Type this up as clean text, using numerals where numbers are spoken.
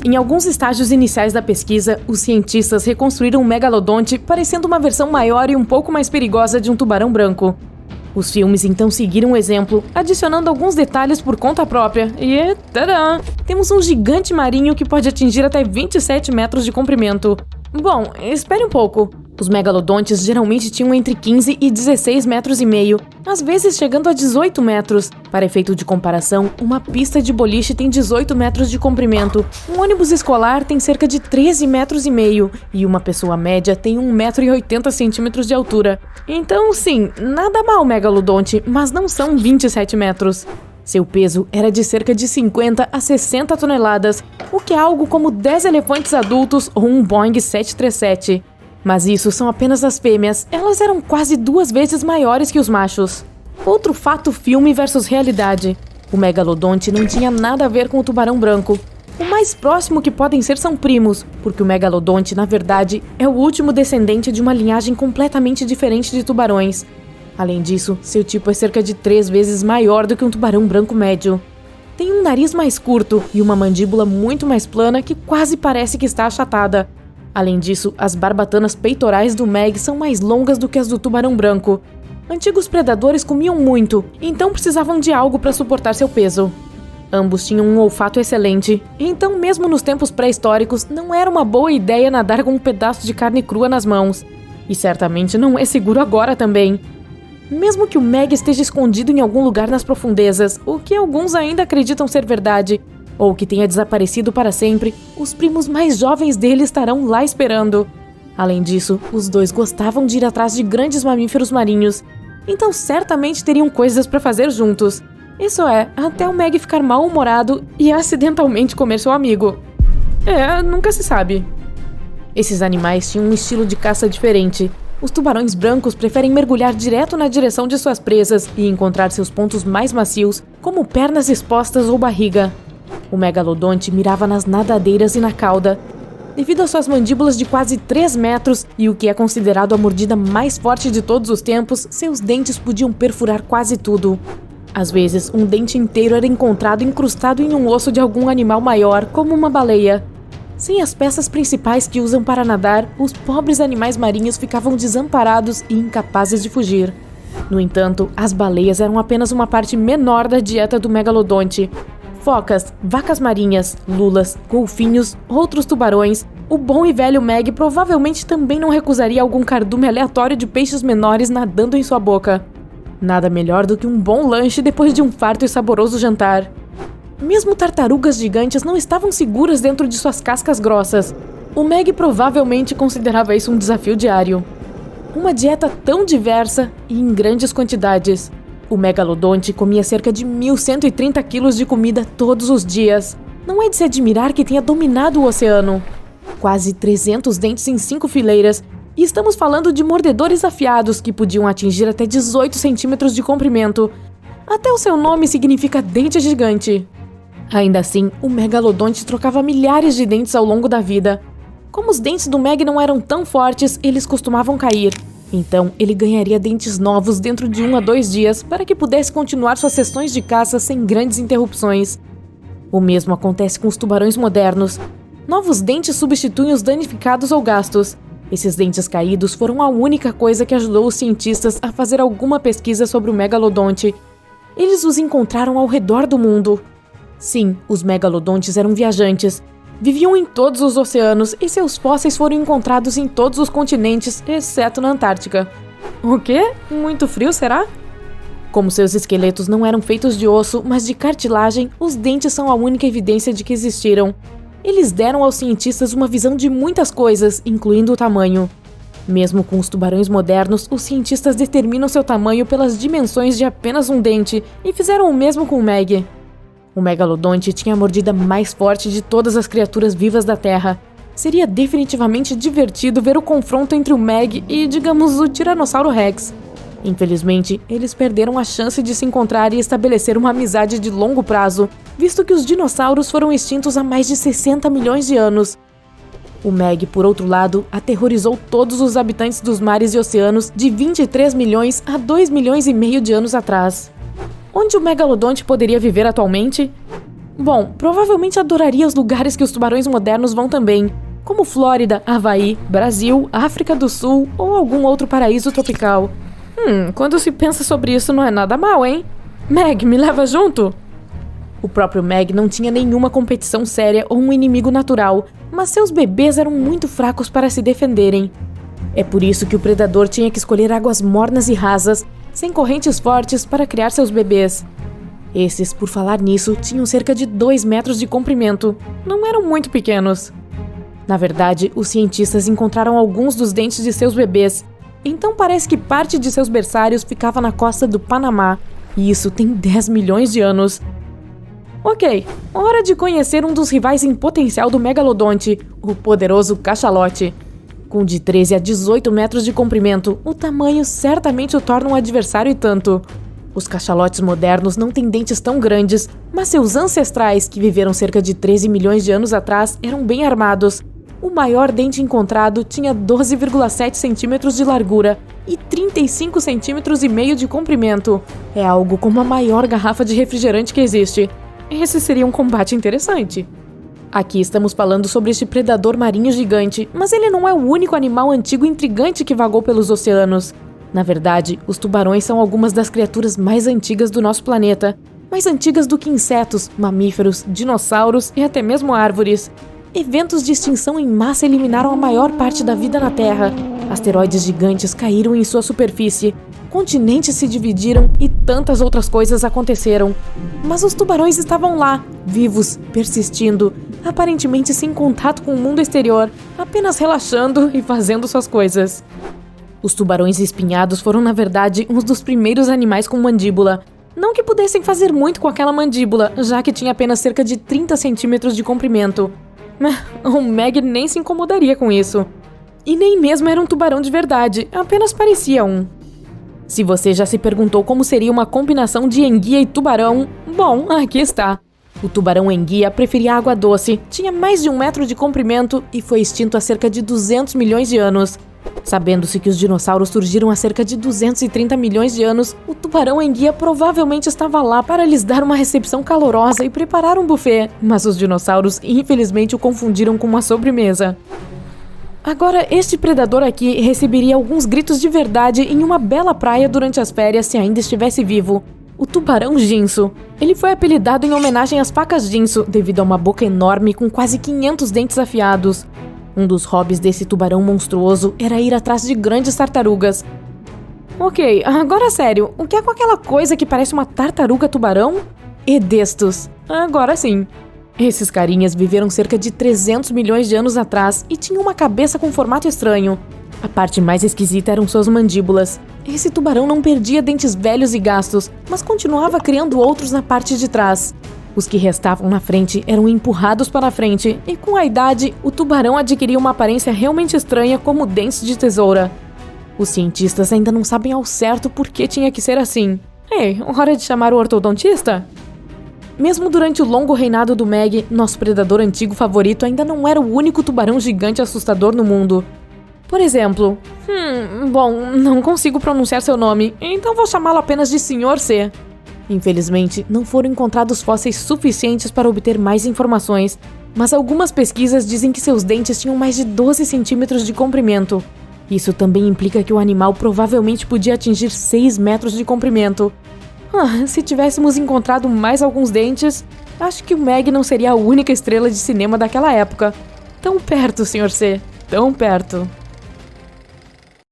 Em alguns estágios iniciais da pesquisa, os cientistas reconstruíram um megalodonte parecendo uma versão maior e um pouco mais perigosa de um tubarão branco. Os filmes então seguiram o exemplo, adicionando alguns detalhes por conta própria, e tadã! Temos um gigante marinho que pode atingir até 27 metros de comprimento. Bom, espere um pouco. Os megalodontes geralmente tinham entre 15 e 16 metros e meio, às vezes chegando a 18 metros. Para efeito de comparação, uma pista de boliche tem 18 metros de comprimento, um ônibus escolar tem cerca de 13 metros e meio e uma pessoa média tem 1,80 m de altura. Então, sim, nada mal megalodonte, mas não são 27 metros. Seu peso era de cerca de 50 a 60 toneladas, o que é algo como 10 elefantes adultos ou um Boeing 737. Mas isso são apenas as fêmeas, elas eram quase 2 vezes maiores que os machos. Outro fato filme versus realidade. O megalodonte não tinha nada a ver com o tubarão branco. O mais próximo que podem ser são primos, porque o megalodonte, na verdade, é o último descendente de uma linhagem completamente diferente de tubarões. Além disso, seu tipo é cerca de 3 vezes maior do que um tubarão branco médio. Tem um nariz mais curto e uma mandíbula muito mais plana que quase parece que está achatada. Além disso, as barbatanas peitorais do Meg são mais longas do que as do tubarão branco. Antigos predadores comiam muito, então precisavam de algo para suportar seu peso. Ambos tinham um olfato excelente, então mesmo nos tempos pré-históricos não era uma boa ideia nadar com um pedaço de carne crua nas mãos. E certamente não é seguro agora também. Mesmo que o Meg esteja escondido em algum lugar nas profundezas, o que alguns ainda acreditam ser verdade, ou que tenha desaparecido para sempre, os primos mais jovens dele estarão lá esperando. Além disso, os dois gostavam de ir atrás de grandes mamíferos marinhos, então certamente teriam coisas para fazer juntos. Isso é, até o Meg ficar mal-humorado e acidentalmente comer seu amigo. Nunca se sabe. Esses animais tinham um estilo de caça diferente. Os tubarões brancos preferem mergulhar direto na direção de suas presas e encontrar seus pontos mais macios, como pernas expostas ou barriga. O megalodonte mirava nas nadadeiras e na cauda. Devido às suas mandíbulas de quase 3 metros e o que é considerado a mordida mais forte de todos os tempos, seus dentes podiam perfurar quase tudo. Às vezes, um dente inteiro era encontrado incrustado em um osso de algum animal maior, como uma baleia. Sem as peças principais que usam para nadar, os pobres animais marinhos ficavam desamparados e incapazes de fugir. No entanto, as baleias eram apenas uma parte menor da dieta do megalodonte. Focas, vacas marinhas, lulas, golfinhos, outros tubarões, o bom e velho Meg provavelmente também não recusaria algum cardume aleatório de peixes menores nadando em sua boca. Nada melhor do que um bom lanche depois de um farto e saboroso jantar. Mesmo tartarugas gigantes não estavam seguras dentro de suas cascas grossas. O Meg provavelmente considerava isso um desafio diário. Uma dieta tão diversa e em grandes quantidades. O megalodonte comia cerca de 1.130 quilos de comida todos os dias. Não é de se admirar que tenha dominado o oceano. Quase 300 dentes em 5 fileiras. E estamos falando de mordedores afiados que podiam atingir até 18 centímetros de comprimento. Até o seu nome significa dente gigante. Ainda assim, o megalodonte trocava milhares de dentes ao longo da vida. Como os dentes do Meg não eram tão fortes, eles costumavam cair. Então, ele ganharia dentes novos dentro de 1 a 2 dias para que pudesse continuar suas sessões de caça sem grandes interrupções. O mesmo acontece com os tubarões modernos. Novos dentes substituem os danificados ou gastos. Esses dentes caídos foram a única coisa que ajudou os cientistas a fazer alguma pesquisa sobre o megalodonte. Eles os encontraram ao redor do mundo. Sim, os megalodontes eram viajantes. Viviam em todos os oceanos e seus fósseis foram encontrados em todos os continentes, exceto na Antártica. O quê? Muito frio, será? Como seus esqueletos não eram feitos de osso, mas de cartilagem, os dentes são a única evidência de que existiram. Eles deram aos cientistas uma visão de muitas coisas, incluindo o tamanho. Mesmo com os tubarões modernos, os cientistas determinam seu tamanho pelas dimensões de apenas um dente e fizeram o mesmo com o Meg. O megalodonte tinha a mordida mais forte de todas as criaturas vivas da Terra. Seria definitivamente divertido ver o confronto entre o Meg e, digamos, o Tiranossauro Rex. Infelizmente, eles perderam a chance de se encontrar e estabelecer uma amizade de longo prazo, visto que os dinossauros foram extintos há mais de 60 milhões de anos. O Meg, por outro lado, aterrorizou todos os habitantes dos mares e oceanos de 23 milhões a 2 milhões e meio de anos atrás. Onde o megalodonte poderia viver atualmente? Bom, provavelmente adoraria os lugares que os tubarões modernos vão também, como Flórida, Havaí, Brasil, África do Sul ou algum outro paraíso tropical. Quando se pensa sobre isso não é nada mal, hein? Meg, me leva junto? O próprio Meg não tinha nenhuma competição séria ou um inimigo natural, mas seus bebês eram muito fracos para se defenderem. É por isso que o predador tinha que escolher águas mornas e rasas, sem correntes fortes, para criar seus bebês. Esses, por falar nisso, tinham cerca de 2 metros de comprimento. Não eram muito pequenos. Na verdade, os cientistas encontraram alguns dos dentes de seus bebês, então parece que parte de seus berçários ficava na costa do Panamá, e isso tem 10 milhões de anos. Ok, hora de conhecer um dos rivais em potencial do megalodonte, o poderoso cachalote. Com de 13 a 18 metros de comprimento, o tamanho certamente o torna um adversário e tanto. Os cachalotes modernos não têm dentes tão grandes, mas seus ancestrais, que viveram cerca de 13 milhões de anos atrás, eram bem armados. O maior dente encontrado tinha 12,7 centímetros de largura e 35 centímetros e meio de comprimento. É algo como a maior garrafa de refrigerante que existe. Esse seria um combate interessante. Aqui estamos falando sobre este predador marinho gigante, mas ele não é o único animal antigo e intrigante que vagou pelos oceanos. Na verdade, os tubarões são algumas das criaturas mais antigas do nosso planeta, mais antigas do que insetos, mamíferos, dinossauros e até mesmo árvores. Eventos de extinção em massa eliminaram a maior parte da vida na Terra. Asteroides gigantes caíram em sua superfície, continentes se dividiram e tantas outras coisas aconteceram. Mas os tubarões estavam lá, vivos, persistindo, aparentemente sem contato com o mundo exterior, apenas relaxando e fazendo suas coisas. Os tubarões espinhados foram, na verdade, uns dos primeiros animais com mandíbula. Não que pudessem fazer muito com aquela mandíbula, já que tinha apenas cerca de 30 centímetros de comprimento. O Meg nem se incomodaria com isso. E nem mesmo era um tubarão de verdade, apenas parecia um. Se você já se perguntou como seria uma combinação de enguia e tubarão, bom, aqui está. O tubarão enguia preferia água doce, tinha mais de 1 metro de comprimento e foi extinto há cerca de 200 milhões de anos. Sabendo-se que os dinossauros surgiram há cerca de 230 milhões de anos, o tubarão enguia provavelmente estava lá para lhes dar uma recepção calorosa e preparar um buffet, mas os dinossauros infelizmente o confundiram com uma sobremesa. Agora, este predador aqui receberia alguns gritos de verdade em uma bela praia durante as férias se ainda estivesse vivo. O tubarão ginso. Ele foi apelidado em homenagem às facas ginso, devido a uma boca enorme com quase 500 dentes afiados. Um dos hobbies desse tubarão monstruoso era ir atrás de grandes tartarugas. Ok, agora sério, o que é com aquela coisa que parece uma tartaruga tubarão? Edestos. Agora sim. Esses carinhas viveram cerca de 300 milhões de anos atrás e tinham uma cabeça com formato estranho. A parte mais esquisita eram suas mandíbulas. Esse tubarão não perdia dentes velhos e gastos, mas continuava criando outros na parte de trás. Os que restavam na frente eram empurrados para a frente, e com a idade, o tubarão adquiria uma aparência realmente estranha como dentes de tesoura. Os cientistas ainda não sabem ao certo por que tinha que ser assim. Ei, hora de chamar o ortodontista? Mesmo durante o longo reinado do Meg, nosso predador antigo favorito ainda não era o único tubarão gigante assustador no mundo. Por exemplo, bom, não consigo pronunciar seu nome, então vou chamá-lo apenas de Sr. C. Infelizmente, não foram encontrados fósseis suficientes para obter mais informações, mas algumas pesquisas dizem que seus dentes tinham mais de 12 centímetros de comprimento. Isso também implica que o animal provavelmente podia atingir 6 metros de comprimento. Se tivéssemos encontrado mais alguns dentes, acho que o Meg não seria a única estrela de cinema daquela época. Tão perto, Sr. C, tão perto.